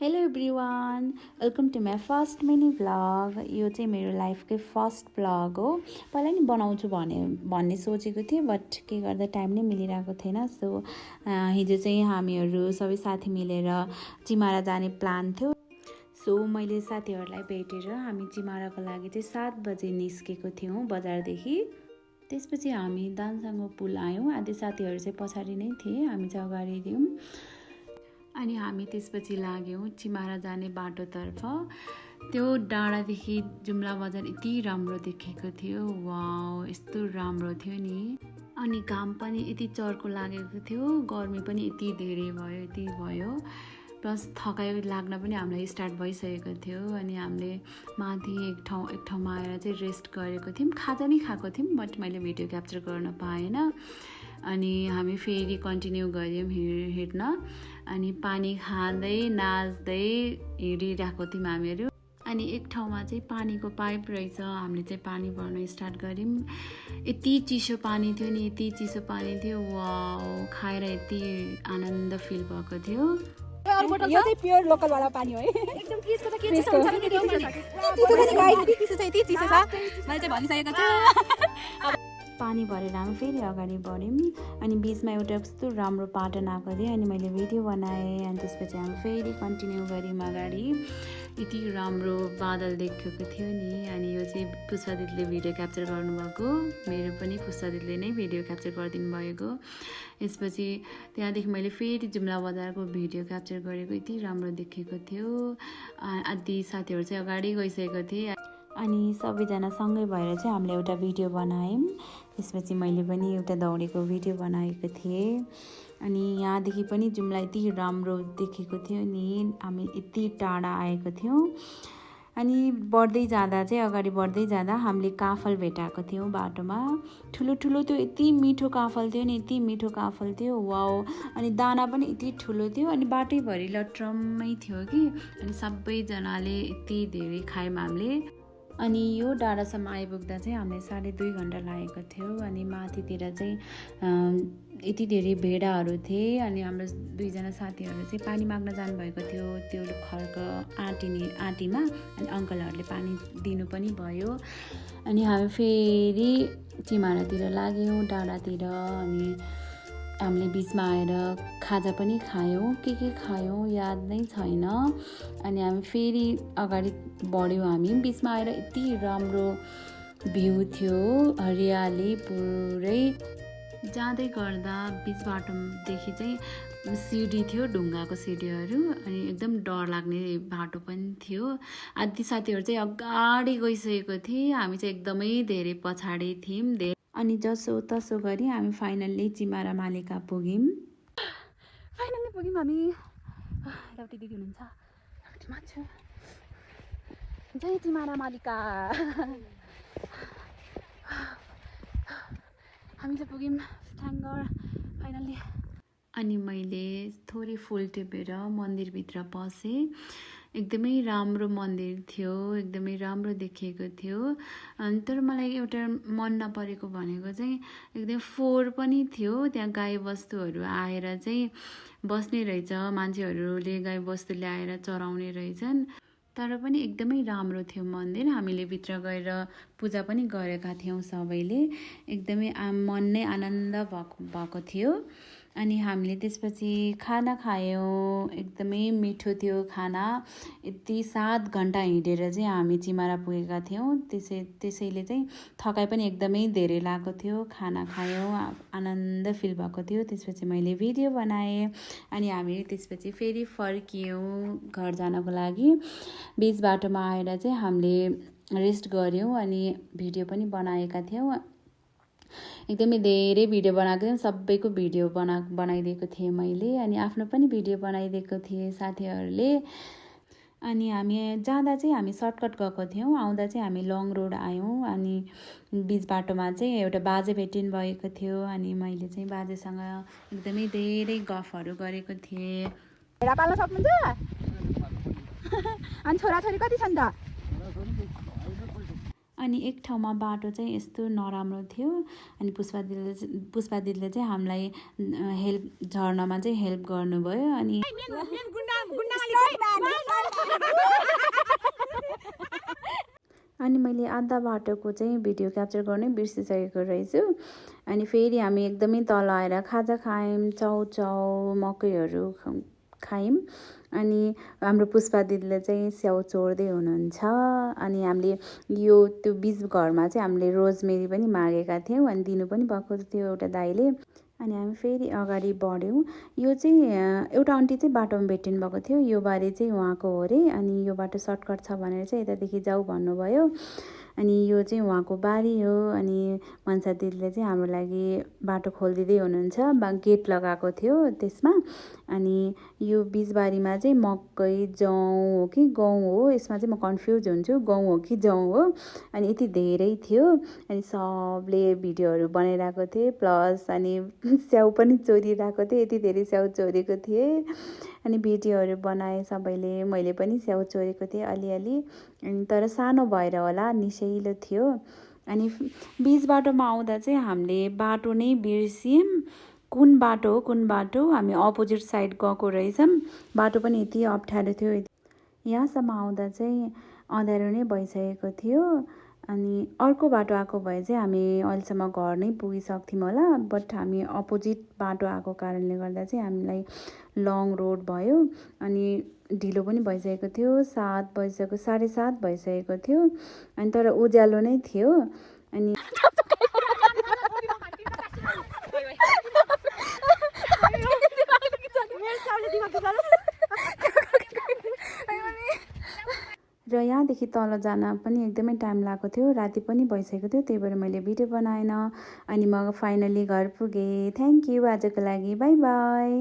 Hello everyone, welcome to my first mini vlog. यो चाहिँ मेरो लाइफकै फर्स्ट भ्लग हो। पहिला नि बनाउँछु भन्ने सोचेको थिएँ, बट के गर्दा टाइम नै मिलिरहेको थिएन। सो हिजो चाहिँ हामीहरू सबै साथी मिलेर चिमारा जाने प्लान थियो। सो मैले साथीहरूलाई भेटेर हामी चिमाराको लागि चाहिँ 7 बजे निस्केको थियौँ बजारदेखि। त्यसपछि हामी दानसाङको पुल आयौँ। आधी साथीहरू चाहिँ पछाडि नै थिए, हामी चाहिँ अगाडि थियौँ। अनि हामी त्यसपछि लाग्यौँ चिमारा जाने बाटोतर्फ। त्यो डाँडादेखि जुम्ला बजार यति राम्रो देखेको थियो। वाउ, यस्तो राम्रो थियो नि। अनि घाम पनि यति चर्को लागेको थियो, गर्मी पनि यति धेरै भयो। प्लस थकाइ लाग्न पनि हामीलाई स्टार्ट भइसकेको थियो। अनि हामीले माथि एक ठाउँमा आएर चाहिँ रेस्ट गरेको थियौँ। खाजा नै खाएको थियौँ, बट मैले भिडियो क्याप्चर गर्न पाएन। अनि हामी फेरि कन्टिन्यू गऱ्यौँ हिँड्न। अनि पानी खाँदै नाच्दै हिँडिरहेको थियौँ हामीहरू। अनि एक ठाउँमा चाहिँ पानीको पाइप रहेछ, हामीले चाहिँ पानी भर्न स्टार्ट गऱ्यौँ। यति चिसो पानी थियो नि, यति चिसो पानी थियो। वाउ, खाएर यति आनन्द फिल भएको थियो। यो चाहिँ प्योर लोकल वाला पानी हो है। एकदम फ्रिजको त के चिसो हुन्छ नि, त्यो चिसो छ गाइस, यति चिसो छ मैले चाहिँ भनिसकेको छु। पानी भरेर हामी फेरि अगाडि बढ्यौँ। अनि बिचमा एउटा कस्तो राम्रो पाटन आएको थियो, अनि मैले भिडियो बनाएँ। अनि त्यसपछि हामी फेरि कन्टिन्यू गऱ्यौँ अगाडि। यति राम्रो बादल देखेको थियो नि। अनि यो चाहिँ पुष्पा दिदीले भिडियो क्याप्चर गर्नुभएको, मेरो पनि पुष्पा दिदीले नै भिडियो क्याप्चर गरिदिनु भएको। यसपछि त्यहाँदेखि मैले फेरि जुम्ला बजारको भिडियो क्याप्चर गरेको, यति राम्रो देखेको थियो। आधी साथीहरू चाहिँ अगाडि गइसकेको थिए। अनि सबैजना सँगै भएर चाहिँ हामीले एउटा भिडियो बनायौँ। त्यसपछि मैले पनि एउटा दौडेको भिडियो बनाएको थिएँ। अनि यहाँदेखि पनि जुम्ला यति राम्रो देखेको थियो नि। हामी यति टाढा आएको थियौँ। अनि बढ्दै जाँदा चाहिँ अगाडि बढ्दै जाँदा हामीले काफल भेटाएको थियौँ बाटोमा। ठुलो त्यो यति मिठो काफल थियो नि, यति मिठो काफल थियो। वाउ, अनि दाना पनि यति ठुलो थियो। अनि बाटैभरि लट्रम्मै थियो कि। अनि सबैजनाले यति धेरै खायौँ हामीले। अनि यो डाँडासम्म आइपुग्दा चाहिँ हामीलाई 2.5 घन्टा लागेको थियो। अनि माथितिर चाहिँ यति धेरै भेडाहरू थिए। अनि हाम्रो 2जना साथीहरू चाहिँ पानी माग्न जानुभएको थियो त्यो खरको आँटीमा। अनि अङ्कलहरूले पानी दिनु पनि भयो। अनि हामी फेरि चिमारातिर लाग्यौँ, डाँडातिर। अनि हामीले बिचमा आएर खाजा पनि खायौँ, के खायौँ याद नै छैन। अनि हामी फेरि अगाडि बढ्यौँ। हामी बिचमा आएर यति राम्रो भ्यू थियो, हरियाली पुरै। जाँदै गर्दा बिच बाटोदेखि चाहिँ सिडी थियो, ढुङ्गाको सिडीहरू। अनि एकदम डर लाग्ने बाटो पनि थियो। आधी साथीहरू चाहिँ अगाडि गइसकेको थिए, हामी चाहिँ एकदमै धेरै पछाडि थियौँ। अनि जसो तसो गरी हामी फाइनल्ली चिमारा मालिका पुग्यौँ। हामी राउटी दिदी हुनुहुन्छ। जय चिमारा मालिका। हामी चाहिँ पुग्यौँ, थ्याङ्क गड फाइनल्ली। अनि मैले थोरै फुल टिपेर मन्दिरभित्र पसेँ। एकदमै राम्रो मन्दिर थियो, एकदमै राम्रो देखिएको थियो। अनि तर मलाई एउटा मन नपरेको भनेको चाहिँ एकदम फोहोर पनि थियो। त्यहाँ गाईबस्तुहरू आएर चाहिँ बस्ने रहेछ, मान्छेहरूले गाईबस्तु ल्याएर चराउने रहेछन्। तर पनि एकदमै राम्रो थियो मन्दिर। हामीले भित्र गएर पूजा पनि गरेका थियौँ सबैले। एकदमै मन नै आनन्द भएको थियो। अनि हामीले त्यसपछि खाना खायौँ, एकदमै मिठो थियो खाना। यति 7 घन्टा हिँडेर चाहिँ हामी चिमारा पुगेका थियौँ। त्यसैले चाहिँ थकाइ पनि एकदमै धेरै लागेको थियो। खाना खायौँ, आनन्द फिल भएको थियो। त्यसपछि मैले भिडियो बनाएँ। अनि हामी त्यसपछि फेरि फर्कियौँ घर जानको लागि। बिच बाटोमा आएर चाहिँ हामीले रेस्ट गऱ्यौँ अनि भिडियो पनि बनाएका थियौँ। एकदमै धेरै भिडियो बनाएको थियौँ, सबैको भिडियो बनाइदिएको थिएँ मैले। अनि आफ्नो पनि भिडियो बनाइदिएको थिएँ साथीहरूले। अनि हामी जाँदा चाहिँ हामी सर्टकट गएको थियौँ, आउँदा चाहिँ हामी लङ रोड आयौँ। अनि बिच बाटोमा चाहिँ एउटा बाजे भेटिनु भएको थियो। अनि मैले चाहिँ बाजेसँग एकदमै धेरै गफहरू गरेको थिएँ। भेडा पाल्न सक्नुहुन्छ? अनि छोराछोरी कति छन् त? अनि एक ठाउँमा बाटो चाहिँ यस्तो नराम्रो थियो। अनि पुष्पा दिदीले चाहिँ हामीलाई झर्नमा चाहिँ हेल्प गर्नुभयो। अनि अनि मैले आधा बाटोको चाहिँ भिडियो क्याप्चर गर्नै बिर्सिसकेको रहेछु। अनि फेरि हामी एकदमै तल आएर खाजा खायौँ, चाउचाउ मकैहरू खायौँ। अनि हाम्रो पुष्पा दिदीले चाहिँ स्याउ चोर्दै हुनुहुन्छ। अनि हामीले त्यो बिच घरमा चाहिँ हामीले रोजमेरी पनि मागेका थियौँ अनि दिनु पनि भएको थियो एउटा दाइले। अनि हामी फेरि अगाडि बढ्यौँ। यो चाहिँ एउटा आन्टी चाहिँ बाटोमा भेटिनु भएको थियो, यो बारी चाहिँ उहाँको हो अरे। अनि यो बाटो सर्टकट छ भनेर चाहिँ यतादेखि जाऊ भन्नुभयो। अनि यो चाहिँ उहाँको बारी हो। अनि मनसा दिदीले चाहिँ हाम्रो लागि बाटो खोलिदिँदै हुनुहुन्छ, गेट लगाएको थियो त्यसमा। अनि यो बिचबारीमा चाहिँ मकै जौँ हो कि गहुँ हो, यसमा चाहिँ म कन्फ्युज हुन्छु, गहुँ हो कि जौँ हो। अनि यति धेरै थियो। अनि सबले भिडियोहरू बनाइरहेको थिएँ, प्लस अनि स्याउ पनि चोरिरहेको थिएँ, यति धेरै स्याउ चोरेको थिएँ। अनि भिडियोहरू बनाएँ सबैले, मैले पनि स्याउ चोरेको थिएँ अलिअलि। अनि तर सानो भएर होला निशैलो थियो। अनि बिच बाटोमा आउँदा चाहिँ हामीले बाटो नै बिर्स्यौँ, कुन बाटो हो कुन बाटो, हामी अपोजिट साइड गएको रहेछौँ। बाटो पनि यति अप्ठ्यारो थियो। यहाँसम्म आउँदा चाहिँ अँध्यारो नै भइसकेको थियो। अनि अर्को बाटो आएको भए चाहिँ हामी अहिलेसम्म घर नै पुगिसक्थ्यौँ होला, बट हामी अपोजिट बाटो आएको कारणले गर्दा चाहिँ हामीलाई लङ रोड भयो। अनि ढिलो पनि भइसकेको थियो, 7 बजिसक्यो, 7:30 भइसकेको थियो। अनि तर उज्यालो नै थियो। अनि र यहाँदेखि तल जान पनि एकदमै टाइम लागेको थियो, राति पनि भइसकेको थियो, त्यही भएर मैले भिडियो बनाएन। अनि म फाइनली घर पुगेँ। थ्याङ्क यू आजको लागि, बाई बाई।